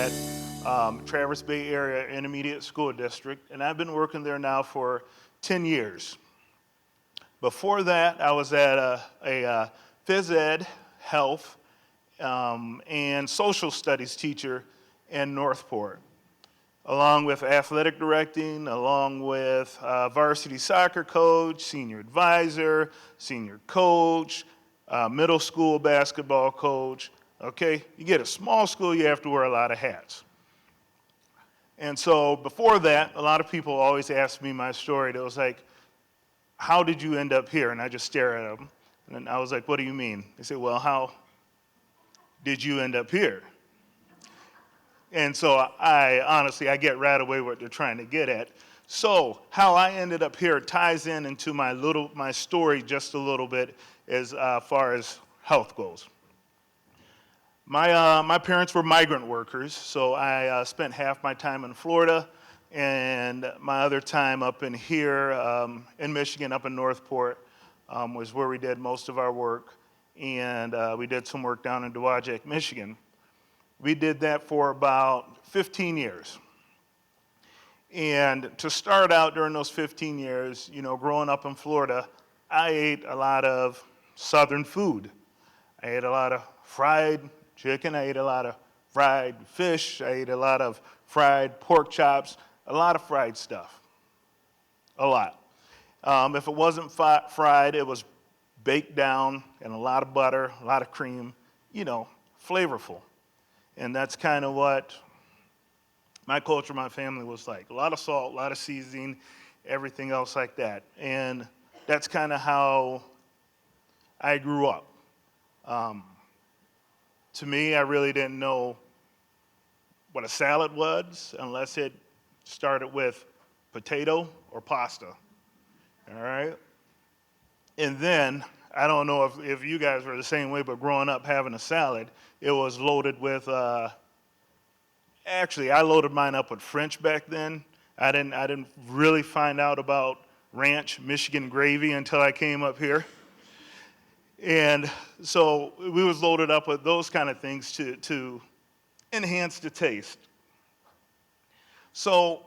at Traverse Bay Area Intermediate School District, and I've been working there now for 10 years. Before that, I was at a phys ed, health, and social studies teacher in Northport, along with athletic directing, along with varsity soccer coach, senior advisor, senior coach, middle school basketball coach. Okay, you get a small school, you have to wear a lot of hats. And so before that, a lot of people always ask me my story. It was like, how did you end up here? And I just stare at them. And I was like, what do you mean? They say, well, how did you end up here? And so I get right away what they're trying to get at. So how I ended up here ties into my story just a little bit as far as health goes. My parents were migrant workers, so I spent half my time in Florida and my other time up in here in Michigan, up in Northport, was where we did most of our work. And we did some work down in Dowagiac, Michigan. We did that for about 15 years. And to start out during those 15 years, growing up in Florida, I ate a lot of Southern food. I ate a lot of fried chicken, I ate a lot of fried fish, I ate a lot of fried pork chops, a lot of fried stuff, a lot. If it wasn't fried, it was baked down in a lot of butter, a lot of cream, flavorful. And that's kind of what my culture, my family was like. A lot of salt, a lot of seasoning, everything else like that. And that's kind of how I grew up. To me, I really didn't know what a salad was unless it started with potato or pasta, all right? And then, I don't know if you guys were the same way, but growing up having a salad, it was loaded with, actually, I loaded mine up with French back then. I didn't really find out about ranch, Michigan gravy until I came up here. And so we was loaded up with those kind of things to enhance the taste. So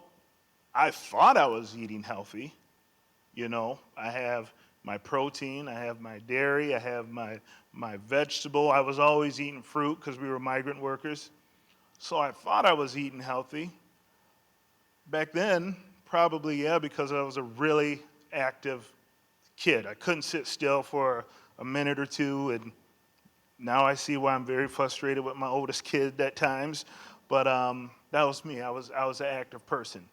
I thought I was eating healthy. I have my protein, I have my dairy, I have my vegetable. I was always eating fruit because we were migrant workers. So I thought I was eating healthy. Back then, probably, yeah, because I was a really active kid. I couldn't sit still for a minute or two, and now I see why I'm very frustrated with my oldest kid at times. But that was me. I was an active person.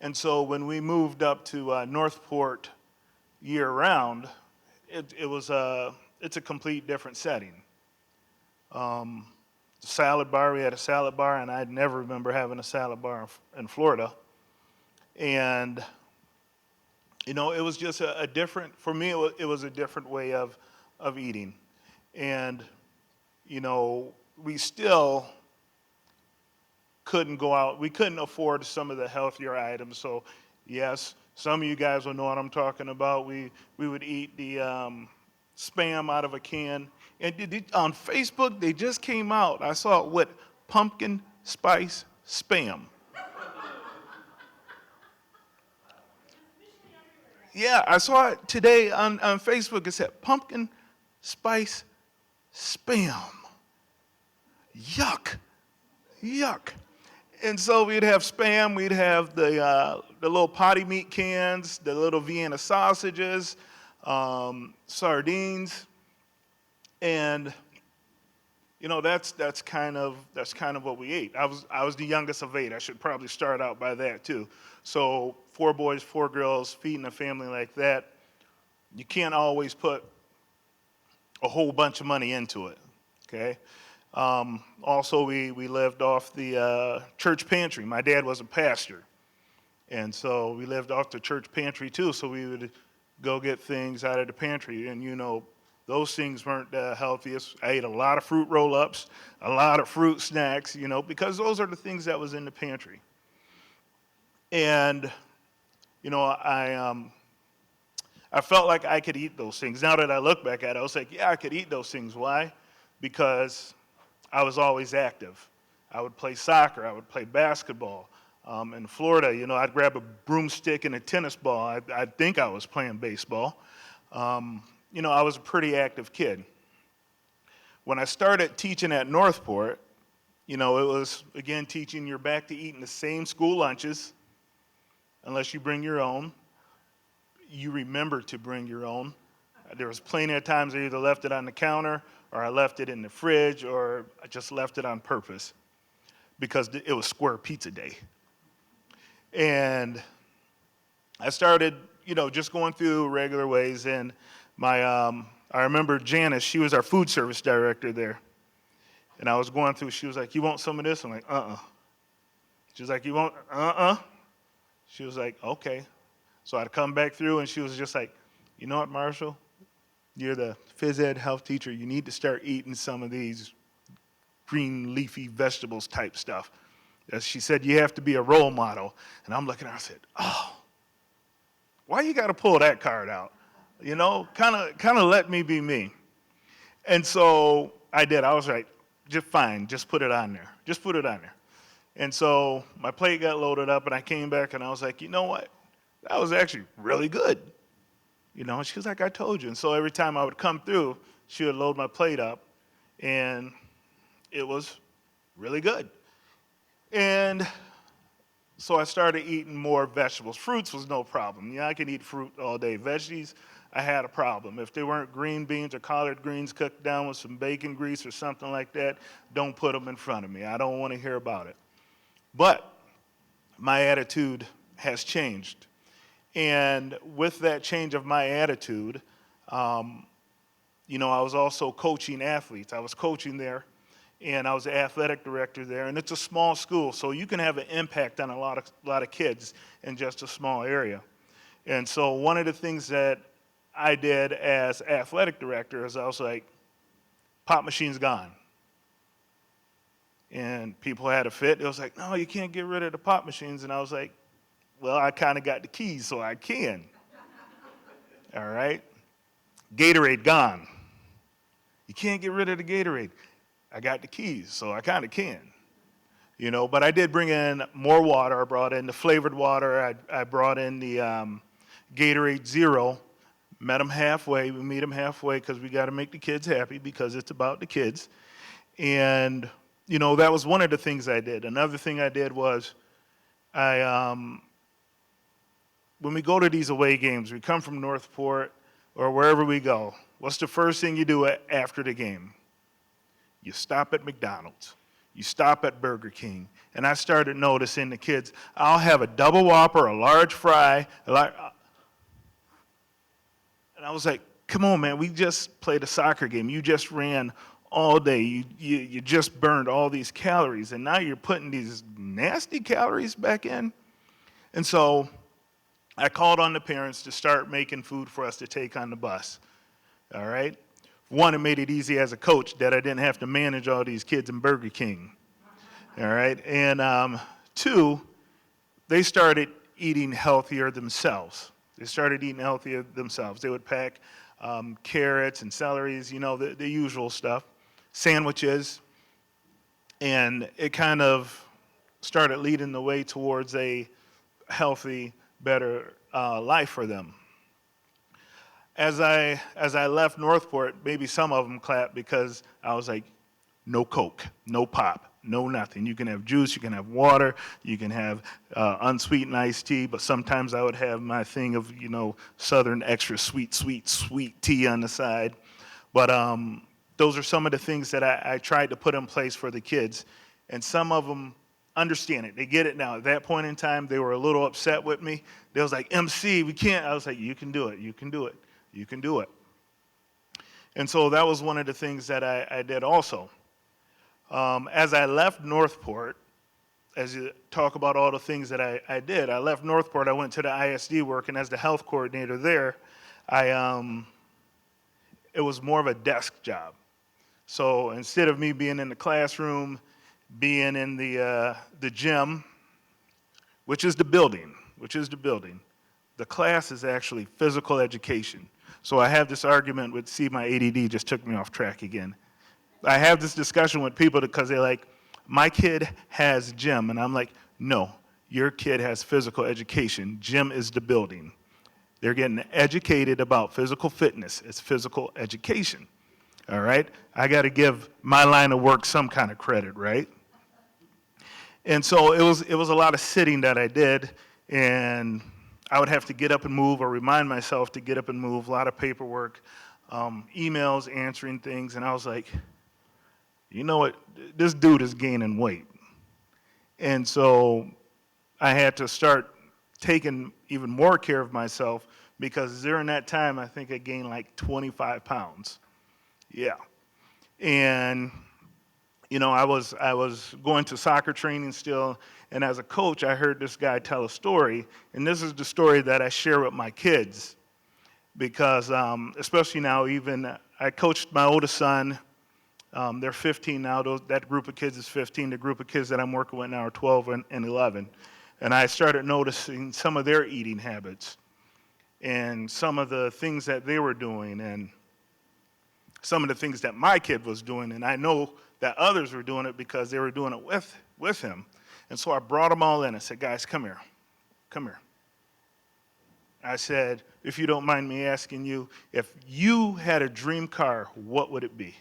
And so when we moved up to Northport year-round, it's a complete different setting. Salad bar, we had a salad bar, and I'd never remember having a salad bar in Florida. And it was just a different, for me, it was a different way of eating. And, we still couldn't go out. We couldn't afford some of the healthier items. So, yes, some of you guys will know what I'm talking about. We would eat the Spam out of a can. And on Facebook, they just came out. I saw it with pumpkin spice Spam. Yeah, I saw it today on Facebook. It said pumpkin spice Spam. Yuck. Yuck. And so we'd have Spam, we'd have the little potty meat cans, the little Vienna sausages, sardines, and that's kind of what we ate. I was the youngest of 8. I should probably start out by that too. So 4 boys, 4 girls, feeding a family like that, you can't always put a whole bunch of money into it. Okay. Also, we lived off the church pantry. My dad was a pastor, and so we lived off the church pantry too. So we would go get things out of the pantry, and those things weren't the healthiest. I ate a lot of fruit roll-ups, a lot of fruit snacks, because those are the things that was in the pantry. And I felt like I could eat those things. Now that I look back at it, I was like, yeah, I could eat those things. Why? Because I was always active. I would play soccer. I would play basketball. In Florida, I'd grab a broomstick and a tennis ball. I'd think I was playing baseball. I was a pretty active kid. When I started teaching at Northport, it was, again, teaching you're back to eating the same school lunches, unless you bring your own. You remember to bring your own. There was plenty of times I either left it on the counter, or I left it in the fridge, or I just left it on purpose because it was square pizza day. And I started, just going through regular ways. And I remember Janice, she was our food service director there. And I was going through, she was like, "You want some of this?" I'm like, "Uh-uh." She was like, "You want, uh-uh?" She was like, "Okay." So I'd come back through, and she was just like, "You know what, Marshall? You're the phys ed health teacher. You need to start eating some of these green leafy vegetables type stuff." As she said, "You have to be a role model." And I'm looking at her, I said, "Oh, why you got to pull that card out? Kind of let me be me." And so I did. I was like, "Just fine, just put it on there. Just put it on there." And so my plate got loaded up, and I came back, and I was like, "You know what? That was actually really good." And she was like, "I told you." And so every time I would come through, she would load my plate up, and it was really good. And so I started eating more vegetables. Fruits was no problem. I could eat fruit all day. Veggies, I had a problem. If they weren't green beans or collard greens cooked down with some bacon grease or something like that, don't put them in front of me. I don't want to hear about it. But my attitude has changed. And with that change of my attitude, I was also coaching athletes. I was coaching there, and I was the athletic director there. And it's a small school, so you can have an impact on a lot of kids in just a small area. And so one of the things that I did as athletic director is I was like, "Pop machine's gone." And people had a fit. It was like, "No, you can't get rid of the pop machines." And I was like, "Well, I kind of got the keys, so I can." All right? Gatorade gone. You can't get rid of the Gatorade. I got the keys, so I kind of can. But I did bring in more water. I brought in the flavored water. I brought in the Gatorade Zero. Met them halfway. We meet them halfway because we got to make the kids happy because it's about the kids. And, that was one of the things I did. Another thing I did was when we go to these away games, we come from Northport or wherever we go, what's the first thing you do after the game? You stop at McDonald's. You stop at Burger King. And I started noticing the kids, I'll have a double Whopper, a large fry, and I was like, "Come on, man, we just played a soccer game. You just ran all day. You just burned all these calories, and now you're putting these nasty calories back in." And so I called on the parents to start making food for us to take on the bus. All right? One, it made it easy as a coach that I didn't have to manage all these kids in Burger King. All right? And two, they started eating healthier themselves. They would pack carrots and celeries, the usual stuff, sandwiches, and it kind of started leading the way towards a healthy, better life for them. As I left Northport, maybe some of them clapped because I was like, "No Coke, no pop, no nothing. You can have juice, you can have water, you can have unsweetened iced tea," but sometimes I would have my thing of, Southern extra sweet tea on the side. But those are some of the things that I tried to put in place for the kids. And some of them understand it. They get it now. At that point in time, they were a little upset with me. They was like, "MC, we can't." I was like, "You can do it. You can do it. You can do it." And so that was one of the things that I did also. As I left Northport, as you talk about all the things that I did, I left Northport, I went to the ISD working as the health coordinator there. It was more of a desk job. So instead of me being in the classroom, being in the gym, which is the building, the class is actually physical education. So I have this argument with, see, my ADD just took me off track again. I have this discussion with people because they're like, my kid has gym. And I'm like, no, your kid has physical education. Gym is the building. They're getting educated about physical fitness. It's physical education. All right? I got to give my line of work some kind of credit, right? And so it was a lot of sitting that I did, and I would have to get up and move or remind myself to get up and move, a lot of paperwork, emails, answering things, and I was like, you know what, this dude is gaining weight. And so I had to start taking even more care of myself because during that time, I think I gained like 25 pounds. Yeah. And I was going to soccer training still, and as a coach, I heard this guy tell a story, and this is the story that I share with my kids because, especially now, even I coached my oldest son. They're 15 now. That group of kids is 15. The group of kids that I'm working with now are 12 and 11, and I started noticing some of their eating habits and some of the things that they were doing, and some of the things that my kid was doing, and I know that others were doing it because they were doing it with him. And so I brought them all in. I said, guys, come here. Come here. I said, if you don't mind me asking you, if you had a dream car, what would it be?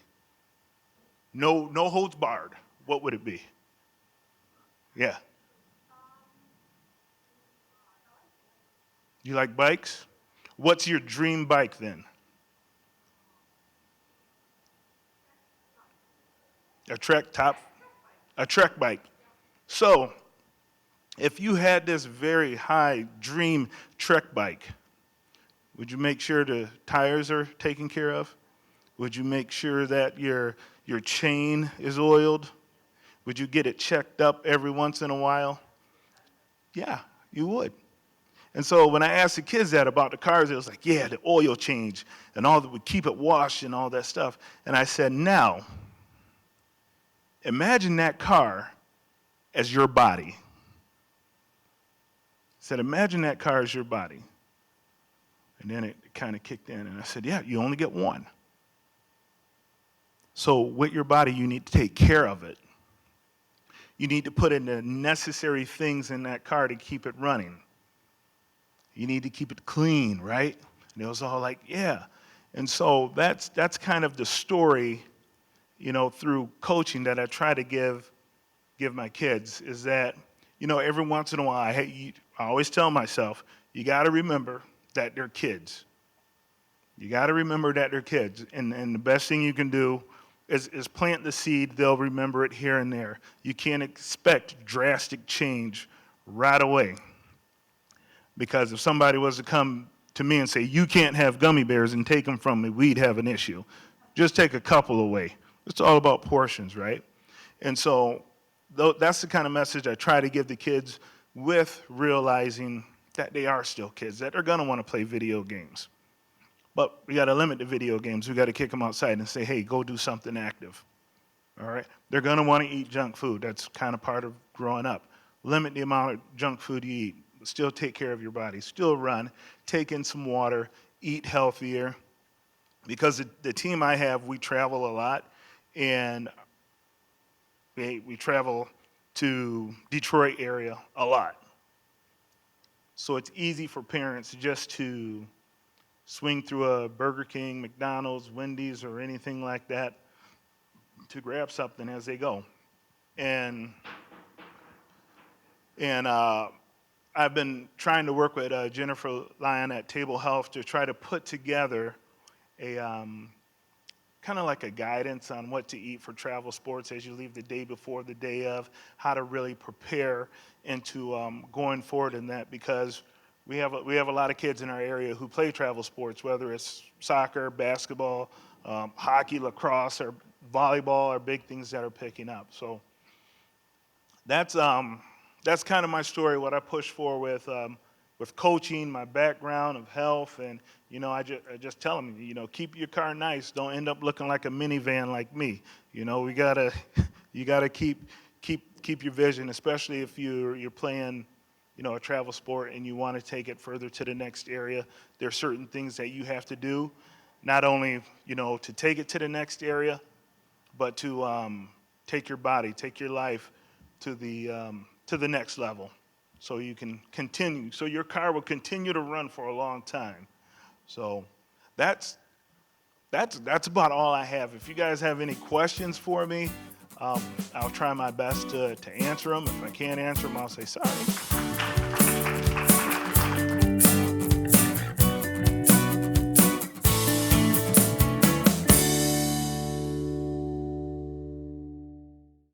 No holds barred. What would it be? Yeah. You like bikes? What's your dream bike then? A Trek bike. So, if you had this very high dream Trek bike, would you make sure the tires are taken care of? Would you make sure that your chain is oiled? Would you get it checked up every once in a while? Yeah, you would. And so when I asked the kids that about the cars, it was like, yeah, the oil change and all that, we keep it washed and all that stuff. And I said, now, imagine that car as your body. I said, imagine that car as your body. And then it kind of kicked in, and I said, yeah, you only get one. So with your body, you need to take care of it. You need to put in the necessary things in that car to keep it running. You need to keep it clean, right? And it was all like, yeah. And so that's kind of the story, through coaching that I try to give my kids is that, every once in a while, I always tell myself, you got to remember that they're kids. You got to remember that they're kids. And the best thing you can do is plant the seed. They'll remember it here and there. You can't expect drastic change right away. Because if somebody was to come to me and say, you can't have gummy bears and take them from me, we'd have an issue. Just take a couple away. It's all about portions, right? And so that's the kind of message I try to give the kids with realizing that they are still kids, that they're going to want to play video games. But we got to limit the video games. We got to kick them outside and say, hey, go do something active. All right? They're going to want to eat junk food. That's kind of part of growing up. Limit the amount of junk food you eat. Still take care of your body. Still run. Take in some water. Eat healthier. Because the team I have, we travel a lot. And we travel to Detroit area a lot. So it's easy for parents just to swing through a Burger King, McDonald's, Wendy's, or anything like that to grab something as they go. And I've been trying to work with Jennifer Lyon at Table Health to try to put together a kind of like a guidance on what to eat for travel sports as you leave the day before the day of, how to really prepare into going forward in that, because we have a lot of kids in our area who play travel sports, whether it's soccer, basketball, hockey, lacrosse, or volleyball are big things that are picking up. So that's kind of my story, what I push for with coaching, my background of health, and I just tell them, keep your car nice. Don't end up looking like a minivan like me. You gotta keep your vision, especially if you're playing, a travel sport and you want to take it further to the next area. There are certain things that you have to do, not only to take it to the next area, but to take your body, take your life to the next level, so you can continue, so your car will continue to run for a long time. So that's about all I have. If you guys have any questions for me, I'll try my best to answer them. If I can't answer them, I'll say sorry.